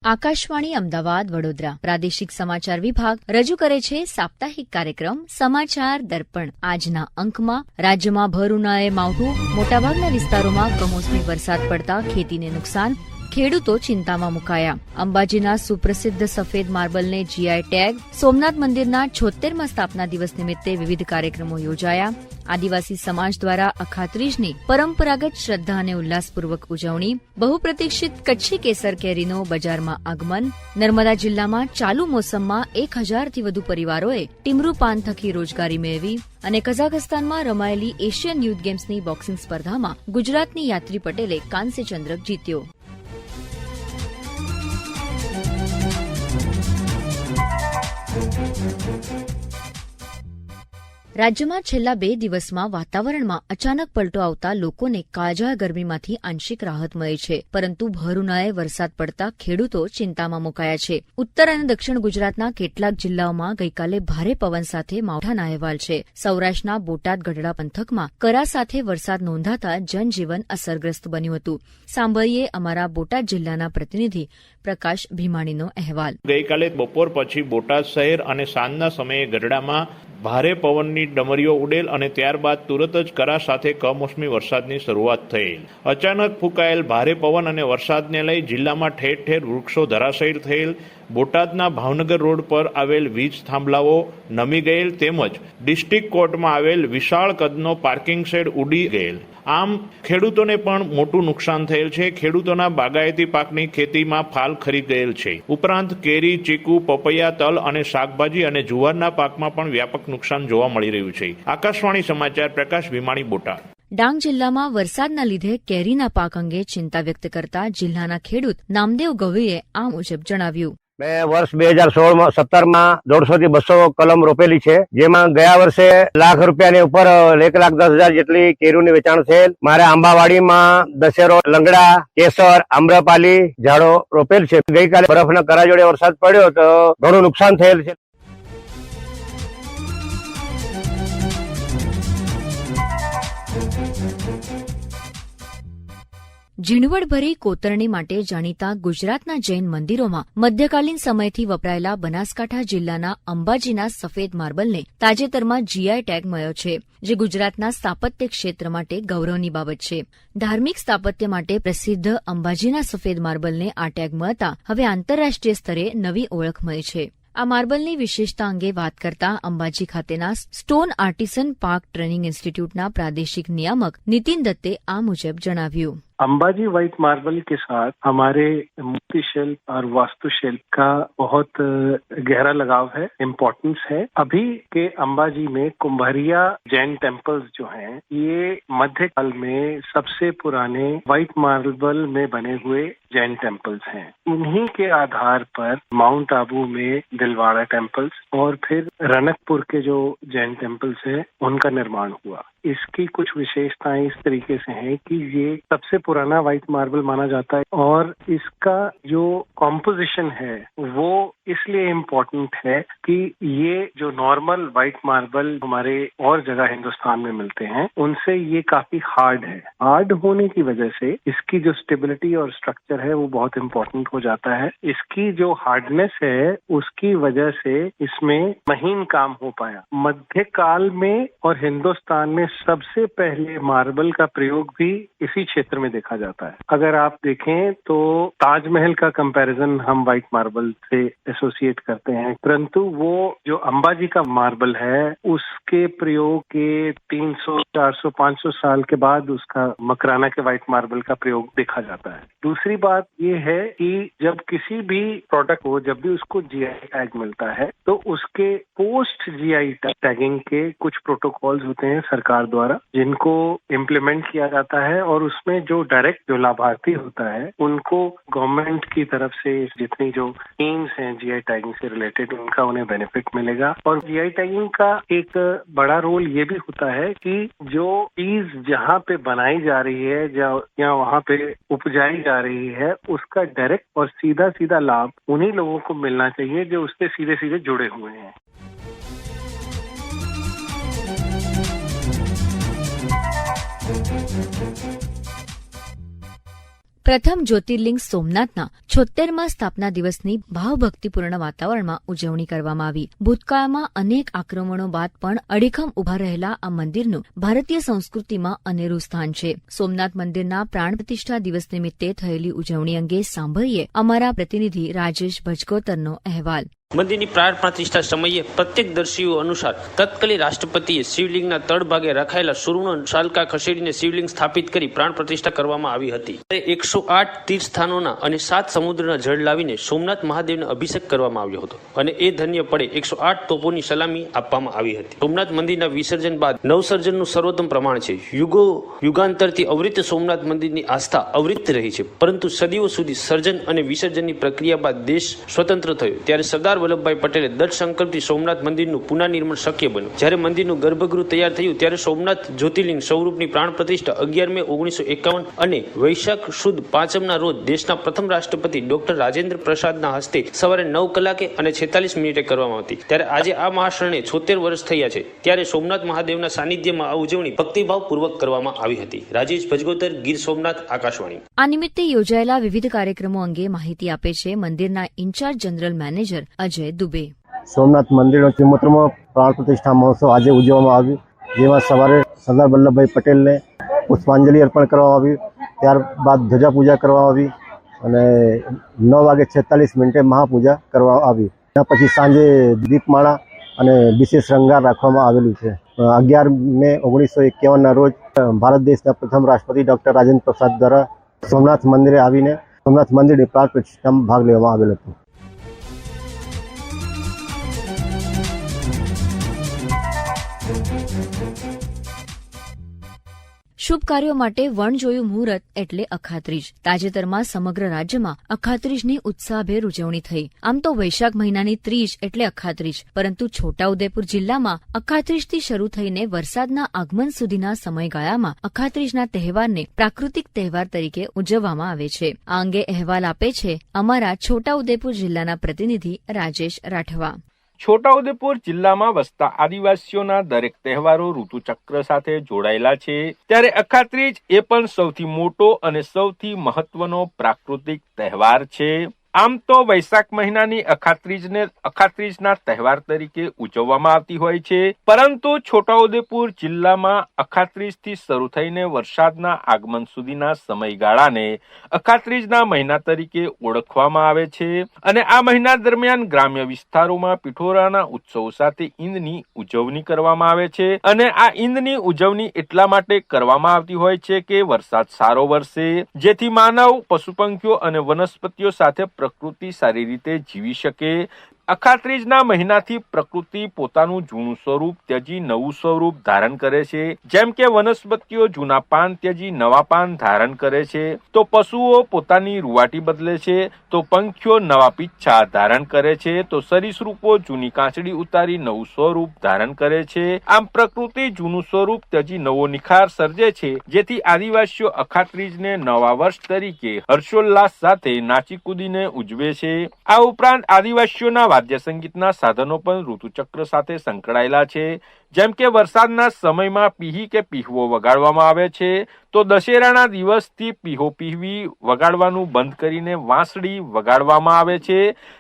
આકાશવાણી અમદાવાદ વડોદરા પ્રાદેશિક સમાચાર વિભાગ રજૂ કરે છે સાપ્તાહિક કાર્યક્રમ સમાચાર દર્પણ. આજના અંકમાં રાજ્યમાં ભર ઉનાળે માવઠું, મોટાભાગના વિસ્તારોમાં કમોસમી વરસાદ પડતા ખેતીને નુકસાન, ખેડૂતો ચિંતામાં મુકાયા. અંબાજીના સુપ્રસિદ્ધ સફેદ માર્બલને જીઆઈ ટેગ, સોમનાથ મંદિરના 76મા સ્થાપના દિવસ નિમિત્તે વિવિધ કાર્યક્રમો યોજાયા. આદિવાસી સમાજ દ્વારા અખાત્રીજની પરંપરાગત શ્રદ્ધા અને ઉલ્લાસપૂર્વક ઉજવણી. બહુપ્રતીક્ષિત કચ્છી કેસર કેરીનો બજારમાં આગમન. નર્મદા જિલ્લામાં ચાલુ મોસમમાં 1000થી વધુ પરિવારોએ ટીમરૂ પાન થકી રોજગારી મેળવી. અને કઝાખસ્તાનમાં રમાયેલી એશિયન યુથ ગેમ્સની બોક્સિંગ સ્પર્ધામાં ગુજરાતની યાત્રી પટેલે કાંસ્ય ચંદ્રક જીત્યો. રાજ્યમાં છેલ્લા 2 દિવસમાં વાતાવરણમાં અચાનક પલટો આવતા લોકોને કાળઝાળ ગરમીમાંથી આંશિક રાહત મળી છે, પરંતુ ભર ઉનાળે વરસાદ પડતા ખેડૂતો ચિંતામાં મુકાયા છે. ઉત્તર અને દક્ષિણ ગુજરાતના કેટલાક જિલ્લાઓમાં ગઈકાલે ભારે પવન સાથે માવઠાના અહેવાલ છે. સૌરાષ્ટ્રના બોટાદ ગઢડા પંથકમાં કરા સાથે વરસાદ નોંધાતા જનજીવન અસરગ્રસ્ત બન્યું હતું. સાંભળીએ અમારા બોટાદ જિલ્લાના પ્રતિનિધિ પ્રકાશ ભીમાણીનો અહેવાલ. ગઈકાલે બપોર પછી બોટાદ શહેર અને સાંજના સમયે ગઢડામાં ભારે પવનની ડમરીઓ ઉડેલ અને ત્યારબાદ તુરત જ કરા સાથે કમોસમી વરસાદની શરૂઆત થયેલ. અચાનક ફૂંકાયેલ ભારે પવન અને વરસાદને લઈ જિલ્લામાં ઠેર ઠેર વૃક્ષો ધરાશયી થયેલ. બોટાદના ભાવનગર રોડ પર આવેલ વીજ થાંભલાઓ નમી ગયેલ તેમજ ડિસ્ટ્રિક્ટ કોર્ટમાં આવેલ વિશાળ કદનો પાર્કિંગ શેડ ઉડી ગયેલ. આમ ખેડૂતોને પણ મોટું નુકસાન થયેલ છે. ખેડૂતોના બાગાયતી પાકની ખેતીમાં ફાલ ખરી ગયેલ છે. ઉપરાંત કેરી, ચીકુ, પપૈયા, તલ અને શાકભાજી અને જુવારના પાકમાં પણ વ્યાપક નુકસાન જોવા મળી રહ્યું છે. આકાશવાણી સમાચાર પ્રકાશ ભીમાણી, બોટાદ. ડાંગ જિલ્લામાં વરસાદના લીધે કેરીના પાક અંગે ચિંતા વ્યક્ત કરતા જિલ્લાના ખેડૂત નામદેવ ગવઈએ આ મુજબ જણાવ્યું. મેં વર્ષ 2016-17માં 150 થી 200 કલમ રોપેલી છે, જેમાં ગયા વર્ષે લાખ રૂપિયાની ઉપર 1,10,000 જેટલી કેરીનું વેચાણ થયેલ. મારે આંબાવાડીમાં દશેરો, લંગડા, કેસર, આમ્રપાલી ઝાડો રોપેલ છે. ગઈકાલે બરફના કરા જોડે વરસાદ પડ્યો તો ઘણું નુકસાન થયેલ છે. ઝીણવટભરી કોતરણી માટે જાણીતા ગુજરાતના જૈન મંદિરોમાં મધ્યકાલીન સમયથી વપરાયેલા બનાસકાંઠા જિલ્લાના અંબાજીના સફેદ માર્બલને તાજેતરમાં જીઆઈ ટેગ મળ્યો છે, જે ગુજરાતના સ્થાપત્ય ક્ષેત્ર માટે ગૌરવની બાબત છે. ધાર્મિક સ્થાપત્ય માટે પ્રસિદ્ધ અંબાજીના સફેદ માર્બલને આ ટેગ મળતા હવે આંતરરાષ્ટ્રીય સ્તરે નવી ઓળખ મળી છે. આ માર્બલની વિશેષતા અંગે વાત કરતા અંબાજી ખાતેના સ્ટોન આર્ટિસન પાર્ક ટ્રેનિંગ ઇન્સ્ટીટ્यूटના પ્રાદેશિક નિયામક નીતિન દત્તે આ મુજબ જણાવ્યું. अंबाजी व्हाइट मार्बल के साथ हमारे मूर्ति शिल्प और वास्तुशिल्प का बहुत गहरा लगाव है, इम्पोर्टेंस है. अभी के अंबाजी में कुंभरिया जैन टेम्पल्स जो हैं, ये मध्यकाल में सबसे पुराने व्हाइट मार्बल में बने हुए जैन टेम्पल्स हैं. उन्हीं के आधार पर माउंट आबू में दिलवाड़ा टेम्पल्स और फिर रनकपुर के जो जैन टेम्पल्स हैं, उनका निर्माण हुआ. इसकी कुछ विशेषताएं इस तरीके से हैं कि ये सबसे पुराना व्हाइट मार्बल माना जाता है और इसका जो कॉम्पोजिशन है वो इसलिए इम्पोर्टेंट है कि ये जो नॉर्मल व्हाइट मार्बल हमारे और जगह हिंदुस्तान में मिलते हैं, उनसे ये काफी हार्ड है. हार्ड होने की वजह से इसकी जो स्टेबिलिटी और स्ट्रक्चर है वो बहुत इम्पोर्टेंट हो जाता है. इसकी जो हार्डनेस है उसकी वजह से इसमें महीन काम हो पाया. मध्यकाल में और हिंदुस्तान में सबसे पहले मार्बल का प्रयोग भी इसी क्षेत्र में देखा जाता है. अगर आप देखें तो ताजमहल का कंपैरिजन हम व्हाइट मार्बल से एसोसिएट करते हैं, परंतु वो जो अंबाजी का मार्बल है उसके प्रयोग के 300, 400, 500 साल के बाद उसका मकराना के व्हाइट मार्बल का प्रयोग देखा जाता है. दूसरी बात ये है कि जब किसी भी प्रोडक्ट को, जब भी उसको जीआई टैग मिलता है तो उसके पोस्ट जीआई टैगिंग के कुछ प्रोटोकॉल्स होते हैं सरकार द्वारा, जिनको इम्प्लीमेंट किया जाता है और उसमें जो डायरेक्ट जो लाभार्थी होता है उनको गवर्नमेंट की तरफ से जितनी जो स्कीम्स हैं जीआई टैगिंग से रिलेटेड, उनका उन्हें बेनिफिट मिलेगा. और जीआई टैगिंग का एक बड़ा रोल ये भी होता है कि जो चीज जहाँ पे बनाई जा रही है या वहाँ पे उपजाई जा रही है, उसका डायरेक्ट और सीधा सीधा लाभ उन्हीं लोगों को मिलना चाहिए जो उससे सीधे सीधे जुड़े हुए हैं. પ્રથમ જ્યોતિર્લિંગ સોમનાથના 76મા સ્થાપના દિવસની ભાવભક્તિપૂર્ણ વાતાવરણમાં ઉજવણી કરવામાં આવી. ભૂતકાળમાં અનેક આક્રમણો બાદ પણ અડીખમ ઉભા રહેલા આ મંદિરનું ભારતીય સંસ્કૃતિમાં અનેરું સ્થાન છે. સોમનાથ મંદિરના પ્રાણ પ્રતિષ્ઠા દિવસ નિમિત્તે થયેલી ઉજવણી અંગે સાંભળીએ અમારા પ્રતિનિધિ રાજેશ ભજગોતરનો અહેવાલ. મંદિરની પ્રાણ પ્રતિષ્ઠા સમયે પ્રત્યક્ષદર્શીઓ અનુસાર તત્કાલીન રાષ્ટ્રપતિએ શિવલિંગના તળભાગે રખાયેલા સૂરનો શાલકા ખસેડીને શિવલિંગ સ્થાપિત કરી પ્રાણ પ્રતિષ્ઠા કરવામાં આવી હતી. 108 તીર્થસ્થાનોના અને 7 સમુદ્રના જળ લાવીને સોમનાથ મહાદેવને અભિષેક કરવામાં આવ્યો હતો અને એ ધન્ય પડે 108 તોપોની સલામી આપવામાં આવી હતી. સોમનાથ મંદિરના વિસર્જન બાદ નવસર્જનનું સર્વોત્તમ પ્રમાણ છે. યુગાંતરથી અવૃત સોમનાથ મંદિરની આસ્થા અવૃત રહી છે, પરંતુ સદીઓ સુધી સર્જન અને વિસર્જનની પ્રક્રિયા બાદ દેશ સ્વતંત્ર થયો ત્યારે સરદાર વલ્લભભાઈ પટેલે દૃઢ સંકલ્પથી સોમનાથ મંદિરનું પુનઃનિર્માણ શક્ય બન્યું. જ્યારે મંદિરનું ગર્ભગૃહ તૈયાર થયું ત્યારે સોમનાથ જ્યોતિર્લિંગ સ્વરૂપની પ્રાણ પ્રતિષ્ઠા 11 મે 1951 અને વૈશાખ સુદ 5મના રોજ દેશના પ્રથમ રાષ્ટ્રપતિ ડોક્ટર રાજેન્દ્ર પ્રસાદના હસ્તે સવારે 9 કલાકે અને 46 મિનિટે કરવામાં હતી. ત્યારે આજે આ મહાશરણે 76 વર્ષ થયા છે. ત્યારે સોમનાથ મહાદેવના સાનિધ્યમાં આ ઉજવણી ભક્તિભાવપૂર્વક કરવામાં આવી હતી. રાજેશ ભજગોતર, ગીર સોમનાથ, આકાશવાણી. આ નિમિત્તે યોજાયેલા વિવિધ કાર્યક્રમો અંગે માહિતી આપે છે મંદિરના in charge general manager Ajay Dubey. Somnath મંદિરનો 74મો પ્રાણ પ્રતિષ્ઠા મહોત્સવ આજે ઉજવવામાં આવ્યો, જેમાં સવારે સરદાર વલ્લભભાઈ પટેલને પુષ્પાંજલિ અર્પણ કરવામાં આવ્યું. ત્યારબાદ ધ્વજા પૂજા કરવામાં આવી અને 9:46 મહાપૂજા કરવામાં આવી. ત્યાર પછી સાંજે દીપમાળા અને વિશેષ શૃંગાર રાખવામાં આવેલું છે. 11 મે 1951ના રોજ ભારત દેશના પ્રથમ રાષ્ટ્રપતિ ડોક્ટર રાજેન્દ્ર પ્રસાદ દ્વારા સોમનાથ મંદિરે આવીને સોમનાથ મંદિરની પ્રાણ પ્રતિષ્ઠામાં ભાગ લેવામાં આવેલ હતો. શુભ કાર્યો માટે વણજોયું મુહૂર્ત એટલે અખાત્રીજ. તાજેતરમાં સમગ્ર રાજ્યમાં અખાત્રીજની ઉત્સાહભેર ઉજવણી થઈ. આમ તો વૈશાખ મહિનાની ત્રીજ એટલે અખાત્રીજ, પરંતુ છોટાઉદેપુર જિલ્લામાં અખાત્રીજથી શરૂ થઈને વરસાદના આગમન સુધીના સમયગાળામાં અખાત્રીજના તહેવારને પ્રાકૃતિક તહેવાર તરીકે ઉજવવામાં આવે છે. આ અંગે અહેવાલ આપે છે અમારા છોટાઉદેપુર જિલ્લાના પ્રતિનિધિ રાજેશ રાઠવા. છોટાઉદેપુર જિલ્લામાં વસતા આદિવાસીઓના દરેક તહેવારો ઋતુચક્ર સાથે જોડાયેલા છે, ત્યારે અખાત્રીજ એ પણ સૌથી મોટો અને સૌથી મહત્વનો પ્રાકૃતિક તહેવાર છે. આમ તો વૈશાખ મહિનાની અખાત્રીજના તહેવાર તરીકે ઉજવવામાં આવતી હોય છે, પરંતુ છોટાઉદેપુર જિલ્લામાં અખાત્રીજથી શરૂ થઈને વરસાદના આગમન સુધીના સમયગાળાને અખાત્રીજના મહિના તરીકે ઓળખવામાં આવે છે. અને આ મહિના દરમિયાન ગ્રામ્ય વિસ્તારોમાં પિઠોરાના ઉત્સવો સાથે ઈંદની ઉજવણી કરવામાં આવે છે. અને આ ઈંદની ઉજવણી એટલા માટે કરવામાં આવતી હોય છે કે વરસાદ સારો વરસે, જેથી માનવ, પશુ પંખીઓ અને વનસ્પતિઓ સાથે પ્રકૃતિ સારી રીતે જીવી શકે. અખાત્રીજના મહિનાથી પ્રકૃતિ પોતાનું જૂનું સ્વરૂપ ત્યજી નવું સ્વરૂપ ધારણ કરે છે. જેમ કે વનસ્પતિઓ જૂના પાન ત્યજી નવા પાન ધારણ કરે છે, તો પશુઓ પોતાની રૂવાટી બદલે છે, તો પંખીઓ નવા પીંછા ધારણ કરે છે, તો સરીસૃપો જૂની કાંચડી ઉતારી નવું સ્વરૂપ ધારણ કરે છે. આમ પ્રકૃતિ જૂનું સ્વરૂપ ત્યજી નવો નિખાર સર્જે છે, જેથી આદિવાસીઓ અખાત્રીજને નવા વર્ષ તરીકે હર્ષોલ્લાસ સાથે નાચી કૂદીને ઉજવે છે. આ ઉપરાંત આદિવાસીઓના વાદ્ય સંગીતના સાધનો પણ ઋતુચક્ર સાથે સંકળાયેલા છે. જેમ કે વરસાદના સમયમાં પીહી કે પીહવો વગાડવામાં આવે છે, તો દશેરાના દિવસથી પીહો પીહવી વગાડવાનું બંધ કરીને વાંસળી વગાડવામાં આવે છે.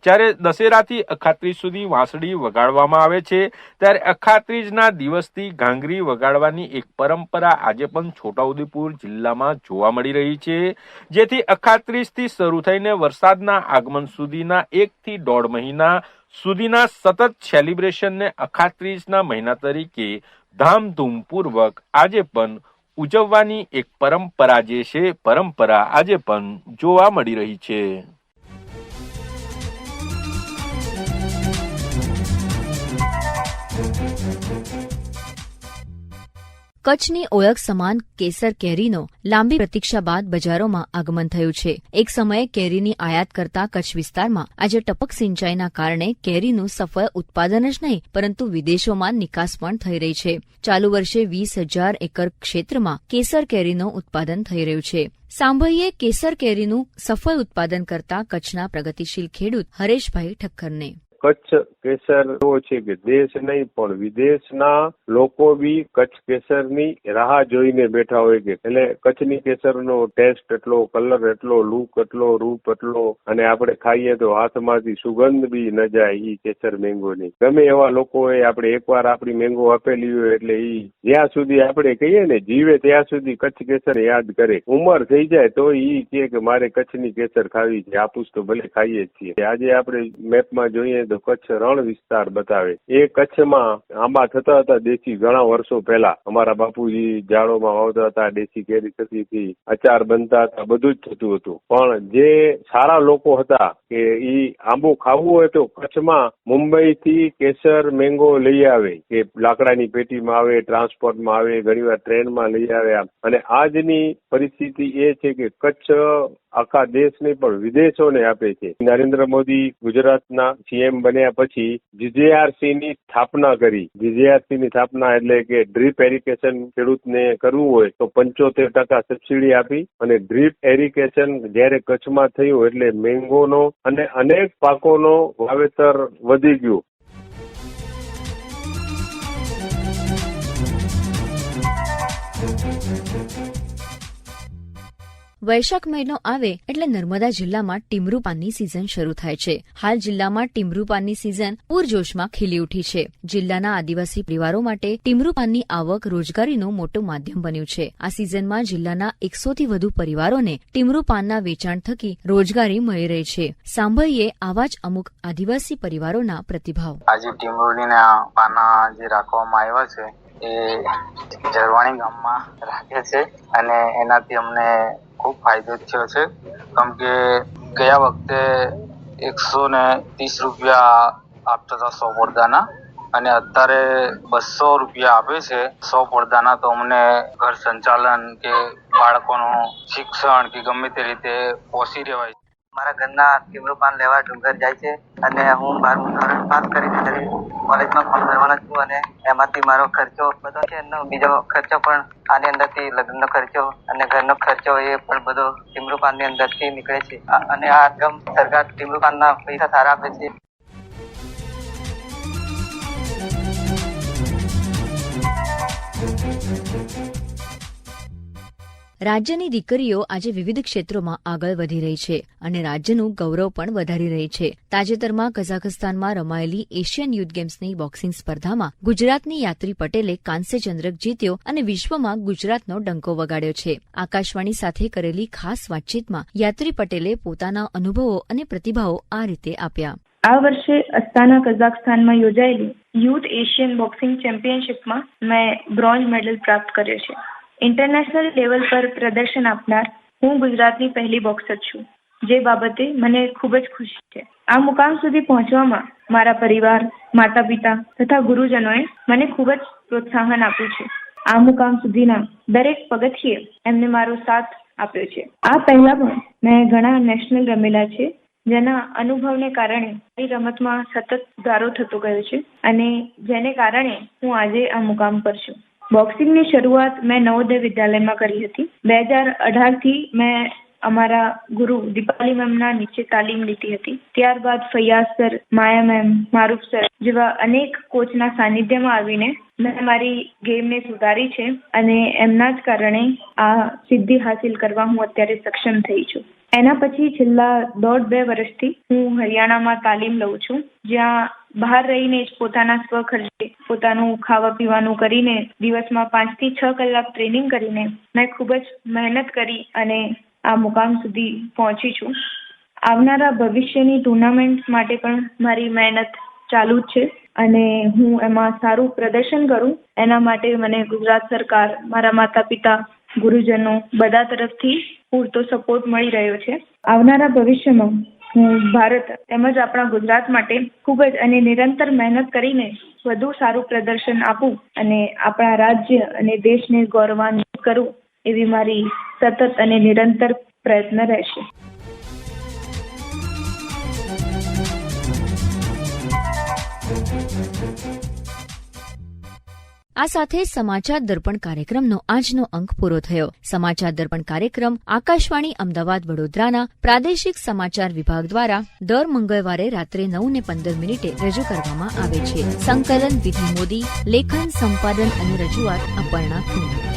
જ્યારે દશેરાથી અખાત્રીજ સુધી વાંસળી વગાડવામાં આવે છે, ત્યારે અખાત્રીજના દિવસથી ઘાંઘરી વગાડવાની એક પરંપરા આજે પણ છોટાઉદેપુર જિલ્લામાં જોવા મળી રહી છે. જેથી અખાત્રીજથી શરૂ થઈને વરસાદના આગમન સુધીના 1 થી 1.5 મહિના સુધીના સતત સેલિબ્રેશનને અખાત્રીજના મહિના તરીકે ધામધૂમપૂર્વક આજે પણ ઉજવવાની એક પરંપરા આજે પણ જોવા મળી રહી છે. કચ્છની ઓળખ સમાન કેસર કેરીનો લાંબી પ્રતીક્ષા બાદ બજારોમાં આગમન થયું છે. એક સમયે કેરીની આયાત કરતા કચ્છ વિસ્તારમાં આજે ટપક સિંચાઈના કારણે કેરીનું સફળ ઉત્પાદન જ નહીં, પરંતુ વિદેશોમાં નિકાસ પણ થઈ રહી છે. ચાલુ વર્ષે 20,000 એકર ક્ષેત્રમાં કેસર કેરીનું ઉત્પાદન થઈ રહ્યું છે. સાંભળીએ કેસર કેરીનું સફળ ઉત્પાદન કરતા કચ્છના પ્રગતિશીલ ખેડૂત હરેશભાઈ ઠક્કરને. કચ્છ કેસર એવો છે કે દેશ નહીં પણ વિદેશના લોકો બી કચ્છ કેસરની રાહ જોઈને બેઠા હોય કે એટલે કચ્છની કેસરનો ટેસ્ટ એટલો, કલર એટલો, લુક એટલો, રૂપ એટલો, અને આપણે ખાઈએ તો હાથમાંથી સુગંધ બી ન જાય ઈ કેસર મેંગોની. ગમે એવા લોકોએ આપણે એકવાર આપણી મેંગો આપેલી હોય એટલે ઈ જ્યાં સુધી આપણે કહીએ ને જીવે ત્યાં સુધી કચ્છ કેસર યાદ કરે. ઉંમર થઈ જાય તો ઈ કહે કે મારે કચ્છની કેસર ખાવી છે. આપુસ તો ભલે ખાઈએ છીએ. આજે આપણે મેપમાં જોઈએ તો કચ્છ રણ વિસ્તાર બતાવે. એ કચ્છમાં આંબા થતા હતા દેશી ઘણા વર્ષો પહેલા. અમારા બાપુજી ઝાડોમાં વાવતા હતા, દેશી કેરી થતી હતી, અચાર બનતા હતા, બધું જ થતું હતું. પણ જે સારા લોકો હતા કે ઈ આંબો ખાવું હોય તો કચ્છમાં મુંબઈ થી કેસર મેંગો લઈ આવે, કે લાકડાની પેટીમાં આવે, ટ્રાન્સપોર્ટમાં આવે, ઘણીવાર ટ્રેનમાં લઈ આવ્યા. અને આજની પરિસ્થિતિ એ છે કે કચ્છ આખા દેશને પણ વિદેશોને આપે છે. નરેન્દ્ર મોદી ગુજરાતના સીએમ બન્યા પછી GJRC ની સ્થાપના કરી. GJRC ની સ્થાપના એટલે કે ડ્રીપ એરિગેશન ખેડૂતને કરવું હોય તો 75% સબસિડી આપી, અને ડ્રીપ એરિગેશન જયારે કચ્છમાં થયું એટલે મેંગોનો અને અનેક પાકોનો વાવેતર વધી ગયું. વૈશાખ મહિનો આવે એટલે નર્મદા જિલ્લામાં ટીમરૂ પાનની સિઝન શરૂ થાય છે. હાલ જિલ્લામાં ટીમરૂ પાનની સિઝન પૂરજોશમાં ખીલી ઉઠી છે. જિલ્લાના આદિવાસી પરિવારો માટે ટીમરૂ પાનની આવક રોજગારીનું મોટું માધ્યમ બન્યું છે. આ સિઝનમાં જિલ્લાના 100 થી વધુ પરિવારોને ટીમરૂ પાનના વેચાણ થકી રોજગારી મળી રહી છે. સાંભળીએ આવા જ અમુક આદિવાસી પરિવારોના પ્રતિભાવ. આજે ટીમરૂના પાના જે રાખવામાં આવ્યા છે એ ઝરવાણી ગામમાં રાખે છે, અને એનાથી અમને ખૂબ ફાયદો થયો છે. કેમ કે ગયા વખતે 130 રૂપિયા આપતા હતા 100 પડદાના, અને અત્યારે 200 રૂપિયા આપે છે 100 પડદાના. તો અમને ઘર સંચાલન કે બાળકોનું શિક્ષણ કે ગમે તે રીતે પહોંચી રહેવાય. મારા ઘરના ટીમરૂ પાન લેવા ડુંગર જાય છે, અને હું 12મું ધોરણ પાસ કરીને કોલેજમાં ફોર્મ ભરવાનો છું, અને એમાંથી મારો ખર્ચો બધો છે. બીજો ખર્ચો પણ આની અંદરથી, લગ્નનો ખર્ચો અને ઘરનો ખર્ચો એ પણ બધો ટીમરૂ પાનની અંદરથી નીકળે છે. અને આ રકમ સરકાર ટીમરૂ પાનના પૈસા સારા આપે છે. રાજ્યની દીકરીઓ આજે વિવિધ ક્ષેત્રોમાં આગળ વધી રહી છે અને રાજ્યનું ગૌરવ પણ વધારી રહી છે. તાજેતરમાં કઝાખસ્તાનમાં રમાયેલી એશિયન યુથ ગેમ્સની બોક્સિંગ સ્પર્ધામાં ગુજરાતની યાત્રી પટેલે કાંસ્ય ચંદ્રક જીત્યો અને વિશ્વમાં ગુજરાતનો ડંકો વગાડ્યો છે. આકાશવાણી સાથે કરેલી ખાસ વાતચીતમાં યાત્રી પટેલે પોતાના અનુભવો અને પ્રતિભાવો આ રીતે આપ્યા. આ વર્ષે અસ્તાના કઝાખસ્તાનમાં યોજાયેલી યુથ એશિયન બોક્સિંગ ચેમ્પિયનશિપમાં મેં બ્રોન્ઝ મેડલ પ્રાપ્ત કર્યો છે. ઇન્ટરનેશનલ લેવલ પર પ્રદર્શન આપનાર હું ગુજરાતની પહેલી બોક્સર છું, જે બાબતે મને ખૂબ જ ખુશી છે. આ મુકામ સુધી પહોંચવામાં મારા પરિવાર, માતા પિતા તથા ગુરુજનોએ મને ખૂબ જ પ્રોત્સાહન આપ્યું છે. આ મુકામ સુધીના દરેક પગથિયે એમને મારો સાથ આપ્યો છે. આ પહેલા પણ મેં ઘણા નેશનલ રમેલા છે, જેના અનુભવને કારણે મારી રમતમાં સતત સુધારો થતો ગયો છે, અને જેને કારણે હું આજે આ મુકામ પર છું. બોક્સિંગની શરૂઆત મેં નવોદય વિદ્યાલયમાં કરી હતી. 2018થી મેં અમારા ગુરુ દીપાલી મેમના નીચે તાલીમ લીધી હતી. ત્યારબાદ ફૈયાઝ સર, માયા મેમ, મારૂફ સર જેવા અનેક કોચના સાનિધ્યમાં આવીને મેં મારી ગેમને સુધારી છે, અને એમના જ કારણે આ સિદ્ધિ હાસિલ કરવા હું અત્યારે સક્ષમ થઈ છું. એના પછી છેલ્લા 1.5-2 વર્ષથી હું હરિયાણામાં તાલીમ લઉં છું, જ્યાં બહાર રહીને જ પોતાના સ્વખર્ચે પોતાનું ખાવા પીવાનું કરીને દિવસમાં 5 થી 6 કલાક ટ્રેનિંગ કરીને મેં ખૂબ જ મહેનત કરી અને આ મુકામ સુધી પહોંચી છું. આવનારા ભવિષ્યની ટુર્નામેન્ટ માટે પણ મારી મહેનત ચાલુ જ છે, અને હું એમાં સારું પ્રદર્શન કરું એના માટે મને ગુજરાત સરકાર, મારા માતા પિતા, ગુરુજનો બધા તરફથી પૂરતો સપોર્ટ મળી રહ્યો છે. આવનારા ભવિષ્યમાં હું ભારત તેમજ આપણા ગુજરાત માટે ખૂબ જ અને નિરંતર મહેનત કરીને વધુ સારું પ્રદર્શન આપું અને આપણા રાજ્ય અને દેશને ગૌરવાન્વિત કરું, એવી મારી સતત અને નિરંતર પ્રયત્ન રહેશે. આ સાથે સમાચાર દર્પણ કાર્યક્રમનો આજનો અંક પૂરો થયો. સમાચાર દર્પણ કાર્યક્રમ આકાશવાણી અમદાવાદ વડોદરાના પ્રાદેશિક સમાચાર વિભાગ દ્વારા દર મંગળવારે રાત્રે 9:15 રજૂ કરવામાં આવે છે. સંકલન વિધિ મોદી, લેખન, સંપાદન અને રજૂઆત અપર્ણા કુંડ.